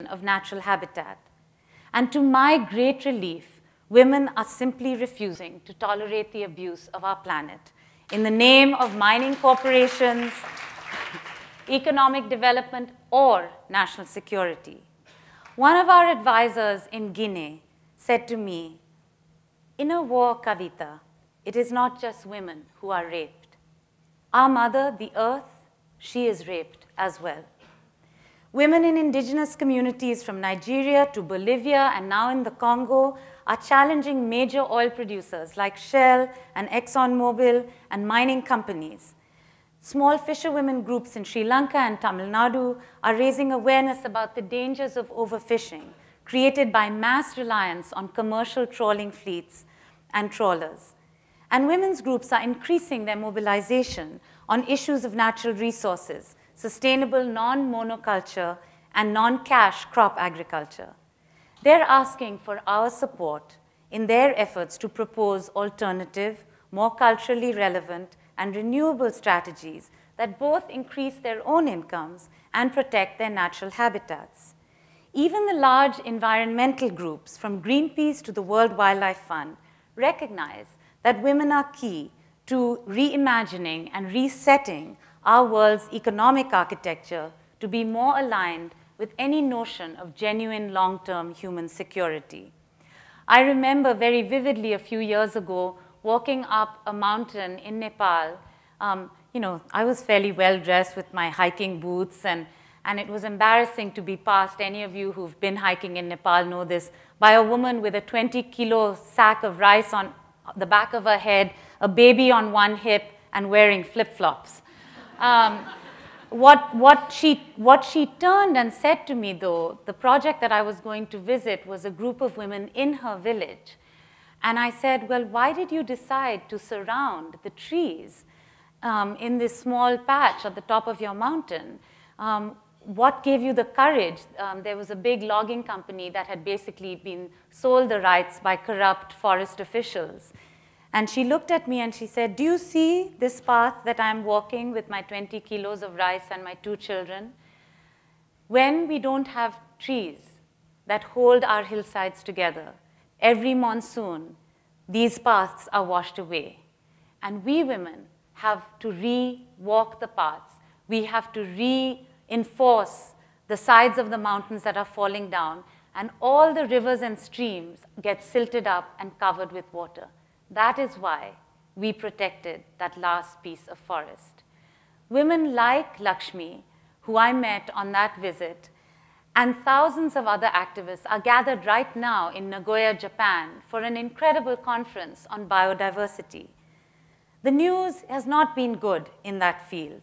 of natural habitat. And to my great relief, women are simply refusing to tolerate the abuse of our planet in the name of mining corporations, economic development, or national security. One of our advisors in Guinea said to me, "In a war, Kavita, it is not just women who are raped. Our mother, the earth, she is raped as well." Women in indigenous communities from Nigeria to Bolivia and now in the Congo are challenging major oil producers like Shell and ExxonMobil and mining companies. Small fisherwomen groups in Sri Lanka and Tamil Nadu are raising awareness about the dangers of overfishing created by mass reliance on commercial trawling fleets and trawlers. And women's groups are increasing their mobilization on issues of natural resources, sustainable non-monoculture, and non-cash crop agriculture. They're asking for our support in their efforts to propose alternative, more culturally relevant, and renewable strategies that both increase their own incomes and protect their natural habitats. Even the large environmental groups, from Greenpeace to the World Wildlife Fund, recognize that women are key to reimagining and resetting our world's economic architecture to be more aligned with any notion of genuine long-term human security. I remember very vividly a few years ago walking up a mountain in Nepal. I was fairly well-dressed with my hiking boots, and it was embarrassing to be passed, any of you who've been hiking in Nepal know this, by a woman with a 20-kilo sack of rice on the back of her head, a baby on one hip, and wearing flip-flops. What she turned and said to me, though, the project that I was going to visit was a group of women in her village. And I said, well, why did you decide to surround the trees in this small patch at the top of your mountain? What gave you the courage? There was a big logging company that had basically been sold the rights by corrupt forest officials. And she looked at me and she said, "Do you see this path that I'm walking with my 20 kilos of rice and my 2 children? When we don't have trees that hold our hillsides together, every monsoon, these paths are washed away. And we women have to re-walk the paths. We have to reinforce the sides of the mountains that are falling down, and all the rivers and streams get silted up and covered with water. That is why we protected that last piece of forest." Women like Lakshmi, who I met on that visit, and thousands of other activists are gathered right now in Nagoya, Japan, for an incredible conference on biodiversity. The news has not been good in that field.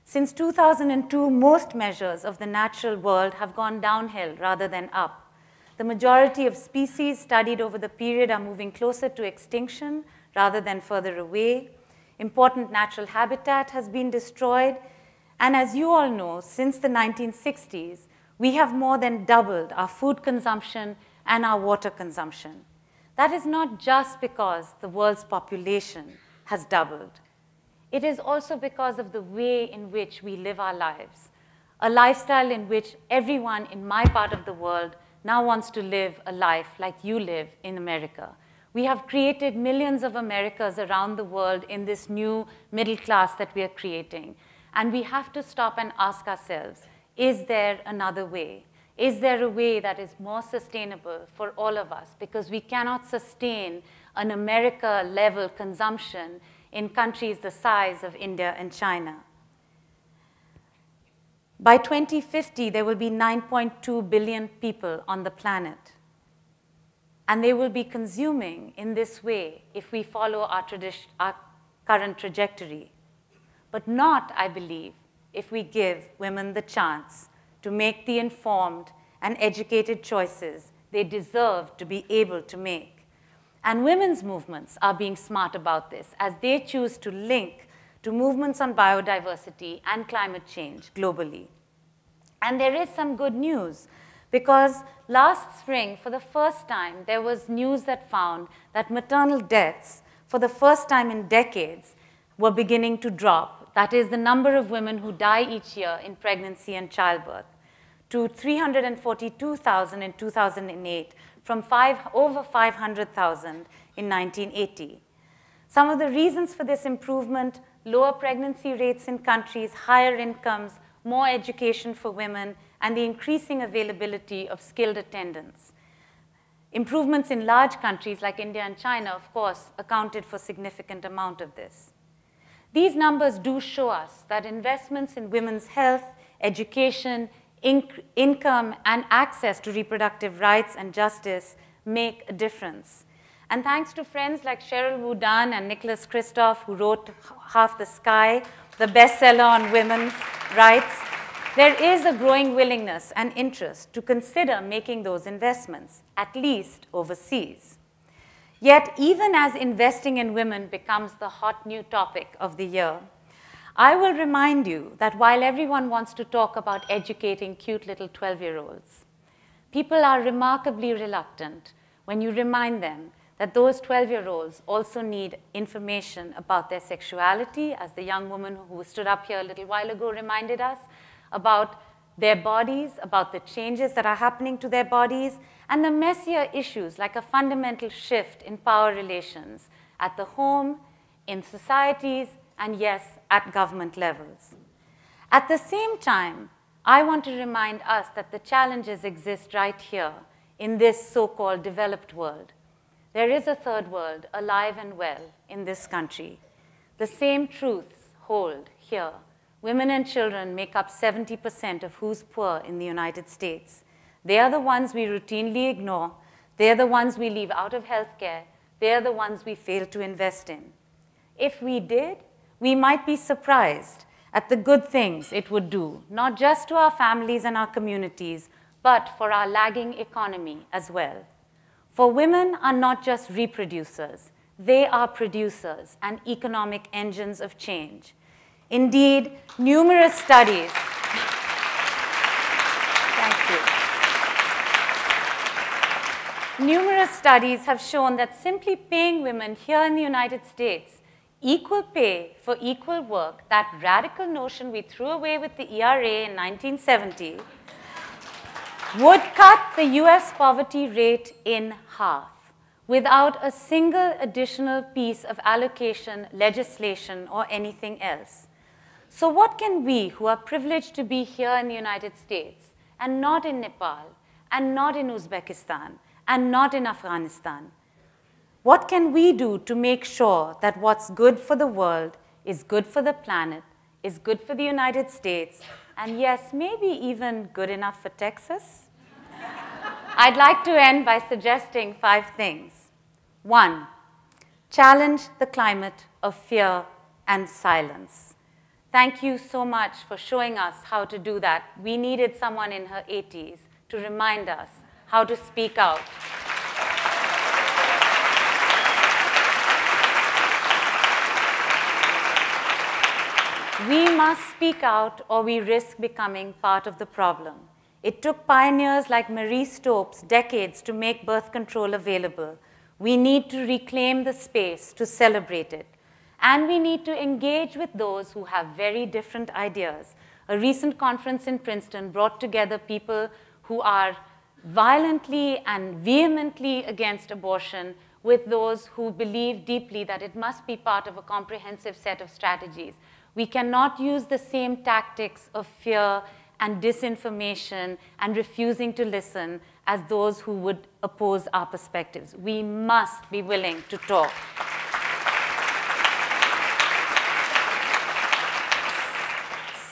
Since 2002, most measures of the natural world have gone downhill rather than up. The majority of species studied over the period are moving closer to extinction rather than further away. Important natural habitat has been destroyed. And as you all know, since the 1960s, we have more than doubled our food consumption and our water consumption. That is not just because the world's population has doubled. It is also because of the way in which we live our lives, a lifestyle in which everyone in my part of the world now wants to live a life like you live in America. We have created millions of Americas around the world in this new middle class that we are creating. And we have to stop and ask ourselves, is there another way? Is there a way that is more sustainable for all of us? Because we cannot sustain an America-level consumption in countries the size of India and China. By 2050, there will be 9.2 billion people on the planet. And they will be consuming in this way if we follow our current trajectory. But not, I believe, if we give women the chance to make the informed and educated choices they deserve to be able to make. And women's movements are being smart about this as they choose to link to movements on biodiversity and climate change globally. And there is some good news, because last spring, for the first time, there was news that found that maternal deaths, for the first time in decades, were beginning to drop. That is, the number of women who die each year in pregnancy and childbirth. to 342,000 in 2008, from over 500,000 in 1980. Some of the reasons for this improvement: lower pregnancy rates in countries, higher incomes, more education for women, and the increasing availability of skilled attendants. Improvements in large countries like India and China, of course, accounted for a significant amount of this. These numbers do show us that investments in women's health, education, income, and access to reproductive rights and justice make a difference. And thanks to friends like Cheryl Wu Dunn and Nicholas Kristof, who wrote Half the Sky, the bestseller on women's rights, there is a growing willingness and interest to consider making those investments, at least overseas. Yet, even as investing in women becomes the hot new topic of the year, I will remind you that while everyone wants to talk about educating cute little 12-year-olds, people are remarkably reluctant when you remind them that those 12-year-olds also need information about their sexuality, as the young woman who stood up here a little while ago reminded us, about their bodies, about the changes that are happening to their bodies, and the messier issues like a fundamental shift in power relations at the home, in societies, and yes, at government levels. At the same time, I want to remind us that the challenges exist right here in this so-called developed world. There is a third world alive and well in this country. The same truths hold here. Women and children make up 70% of who's poor in the United States. They are the ones we routinely ignore. They are the ones we leave out of healthcare. They are the ones we fail to invest in. If we did, we might be surprised at the good things it would do, not just to our families and our communities, but for our lagging economy as well. For women are not just reproducers. They are producers and economic engines of change. Indeed, numerous studies, numerous studies have shown that simply paying women here in the United States equal pay for equal work, that radical notion we threw away with the ERA in 1970, would cut the US poverty rate in half without a single additional piece of allocation, legislation, or anything else. So what can we, who are privileged to be here in the United States, and not in Nepal, and not in Uzbekistan, and not in Afghanistan, what can we do to make sure that what's good for the world is good for the planet, is good for the United States, and yes, maybe even good enough for Texas? I'd like to end by suggesting 5 things. 1, challenge the climate of fear and silence. Thank you so much for showing us how to do that. We needed someone in her 80s to remind us how to speak out. We must speak out or we risk becoming part of the problem. It took pioneers like Marie Stopes decades to make birth control available. We need to reclaim the space to celebrate it. And we need to engage with those who have very different ideas. A recent conference in Princeton brought together people who are violently and vehemently against abortion with those who believe deeply that it must be part of a comprehensive set of strategies. We cannot use the same tactics of fear and disinformation and refusing to listen as those who would oppose our perspectives. We must be willing to talk.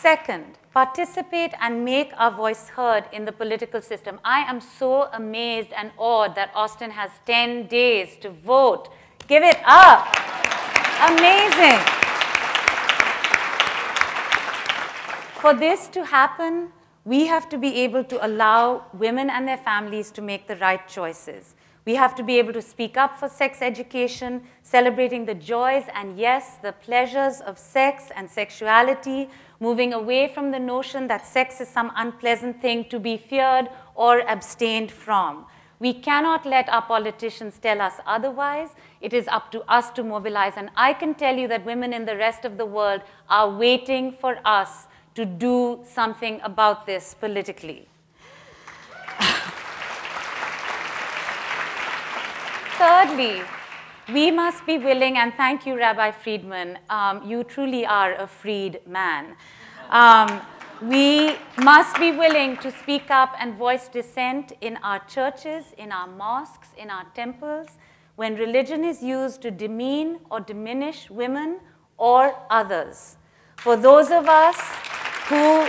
Second, participate and make our voice heard in the political system. I am so amazed and awed that Austin has 10 days to vote. Give it up. Amazing. For this to happen, we have to be able to allow women and their families to make the right choices. We have to be able to speak up for sex education, celebrating the joys and, yes, the pleasures of sex and sexuality, moving away from the notion that sex is some unpleasant thing to be feared or abstained from. We cannot let our politicians tell us otherwise. It is up to us to mobilize. And I can tell you that women in the rest of the world are waiting for us to do something about this politically. thirdly, we must be willing, and thank you, Rabbi Friedman, you truly are a freed man. We must be willing to speak up and voice dissent in our churches, in our mosques, in our temples, when religion is used to demean or diminish women or others. For those of us who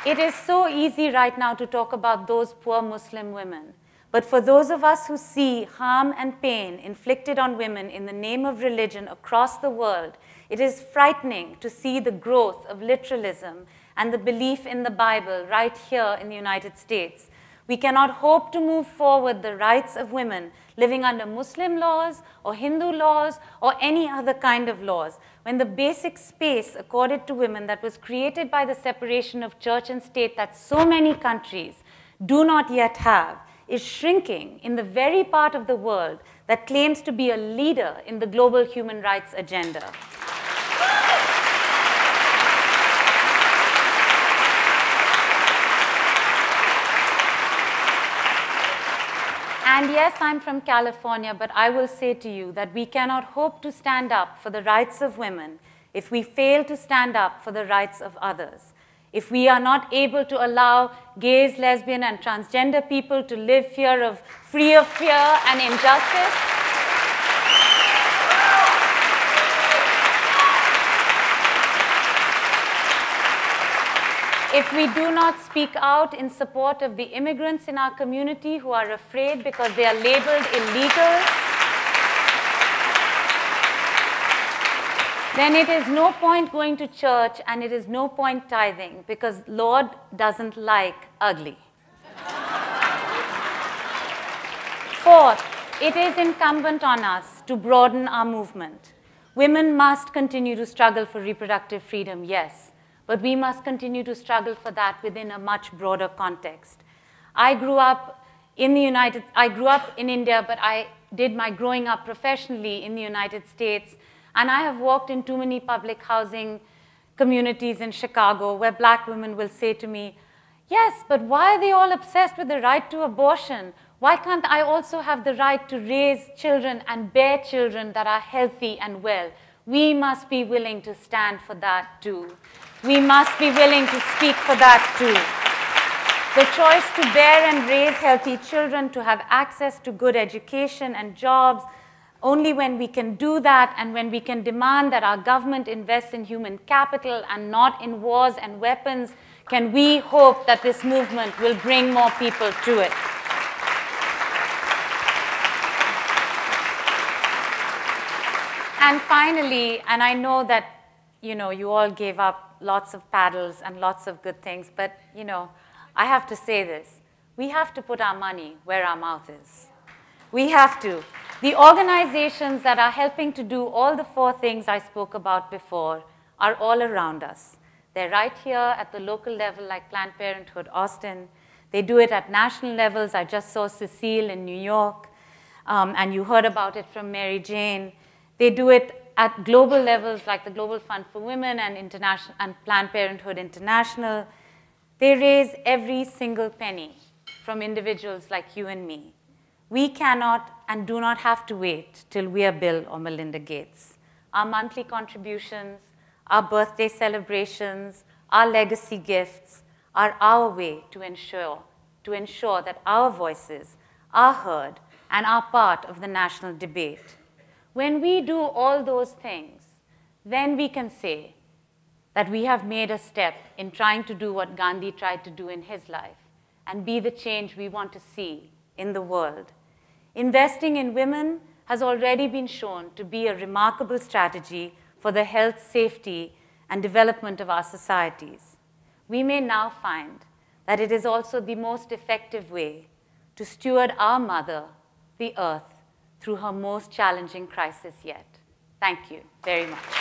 it is so easy right now to talk about those poor Muslim women. But for those of us who see harm and pain inflicted on women in the name of religion across the world, it is frightening to see the growth of literalism and the belief in the Bible right here in the United States. We cannot hope to move forward the rights of women living under Muslim laws or Hindu laws or any other kind of laws when the basic space accorded to women that was created by the separation of church and state that so many countries do not yet have is shrinking in the very part of the world that claims to be a leader in the global human rights agenda. And yes, I'm from California, but I will say to you that we cannot hope to stand up for the rights of women if we fail to stand up for the rights of others. If we are not able to allow gays, lesbian, and transgender people to live free of fear and injustice, if we do not speak out in support of the immigrants in our community who are afraid because they are labeled illegals, then it is no point going to church and it is no point tithing because Lord doesn't like ugly. Fourth, it is incumbent on us to broaden our movement. Women must continue to struggle for reproductive freedom, yes, but we must continue to struggle for that within a much broader context. I grew up in India, but I did my growing up professionally in the United States. And I have walked in too many public housing communities in Chicago where black women will say to me, yes, but why are they all obsessed with the right to abortion? Why can't I also have the right to raise children and bear children that are healthy and well? We must be willing to stand for that too. We must be willing to speak for that too. The choice to bear and raise healthy children, to have access to good education and jobs, only when we can do that and when we can demand that our government invests in human capital and not in wars and weapons, can we hope that this movement will bring more people to it. And finally, and I know that you all gave up lots of paddles and lots of good things, but I have to say this. We have to put our money where our mouth is. We have to. The organizations that are helping to do all the four things I spoke about before are all around us. They're right here at the local level, like Planned Parenthood Austin. They do it at national levels. I just saw Cecile in New York, and you heard about it from Mary Jane. They do it at global levels, like the Global Fund for Women and Planned Parenthood International. They raise every single penny from individuals like you and me. We cannot and do not have to wait till we are Bill or Melinda Gates. Our monthly contributions, our birthday celebrations, our legacy gifts are our way to ensure that our voices are heard and are part of the national debate. When we do all those things, then we can say that we have made a step in trying to do what Gandhi tried to do in his life and be the change we want to see in the world. Investing in women has already been shown to be a remarkable strategy for the health, safety, and development of our societies. We may now find that it is also the most effective way to steward our mother, the earth, through her most challenging crisis yet. Thank you very much.